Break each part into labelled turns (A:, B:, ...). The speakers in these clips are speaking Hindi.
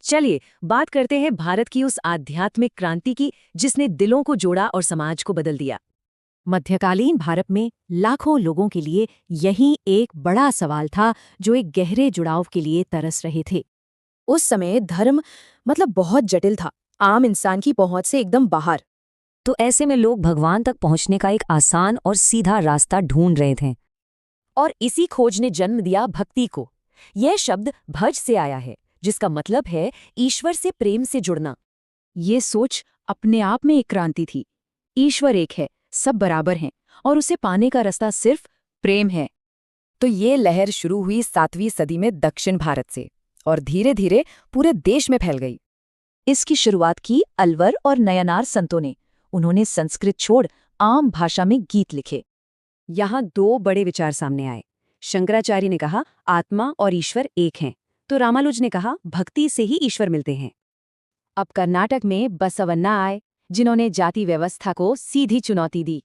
A: चलिए बात करते हैं भारत की उस आध्यात्मिक क्रांति की जिसने दिलों को जोड़ा और समाज को बदल दिया। मध्यकालीन भारत में लाखों लोगों के लिए यही एक बड़ा सवाल था जो एक गहरे जुड़ाव के लिए तरस रहे थे।
B: उस समय धर्म बहुत जटिल था, आम इंसान की पहुंच से एकदम बाहर।
A: तो ऐसे में लोग भगवान तक पहुंचने का एक आसान और सीधा रास्ता ढूंढ रहे थे। और इसी खोज ने जन्म दिया भक्ति को। यह शब्द भज से आया है, जिसका मतलब है ईश्वर से प्रेम से जुड़ना।
B: ये सोच अपने आप में एक क्रांति थी। ईश्वर एक है, सब बराबर हैं, और उसे पाने का रास्ता सिर्फ प्रेम है।
C: तो ये लहर शुरू हुई 7वीं सदी में दक्षिण भारत से और धीरे धीरे पूरे देश में फैल गई।
A: इसकी शुरुआत की अलवर और नयनार संतों ने। उन्होंने संस्कृत छोड़ आम भाषा में गीत लिखे। यहाँ दो बड़े विचार सामने आए। शंकराचार्य ने कहा आत्मा और ईश्वर एक हैं, तो रामानुज ने कहा भक्ति से ही ईश्वर मिलते हैं। अब कर्नाटक में बसवन्ना आए, जिन्होंने जाति व्यवस्था को सीधी चुनौती दी।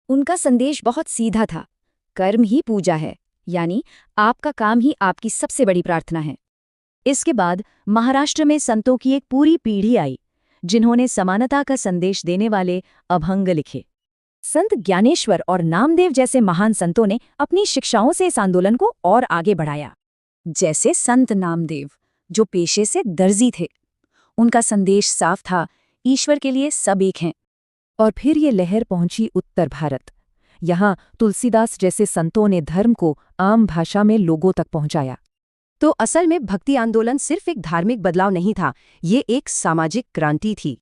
B: उनका संदेश बहुत सीधा था, कर्म ही पूजा है, यानी आपका काम ही आपकी सबसे बड़ी प्रार्थना है।
A: इसके बाद महाराष्ट्र में संतों की एक पूरी पीढ़ी आई, जिन्होंने समानता का संदेश देने वाले अभंग लिखे। संत ज्ञानेश्वर और नामदेव जैसे महान संतों ने अपनी शिक्षाओं से इस आंदोलन को और आगे बढ़ाया। जैसे संत नामदेव, जो पेशे से दर्जी थे। उनका संदेश साफ था, ईश्वर के लिए सब एक हैं। और फिर ये लहर पहुंची उत्तर भारत। यहाँ तुलसीदास जैसे संतों ने धर्म को आम भाषा में लोगों तक पहुंचाया। तो असल में भक्ति आंदोलन सिर्फ एक धार्मिक बदलाव नहीं था, ये एक सामाजिक क्रांति थी।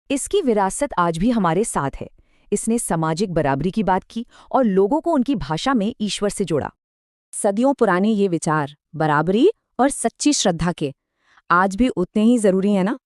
A: इसकी विरासत आज भी हमारे साथ है। इसने सामाजिक बराबरी की बात की और लोगों को उनकी भाषा में ईश्वर से जोड़ा। सदियों पुराने ये विचार, बराबरी और सच्ची श्रद्धा के, आज भी उतने ही जरूरी है ना।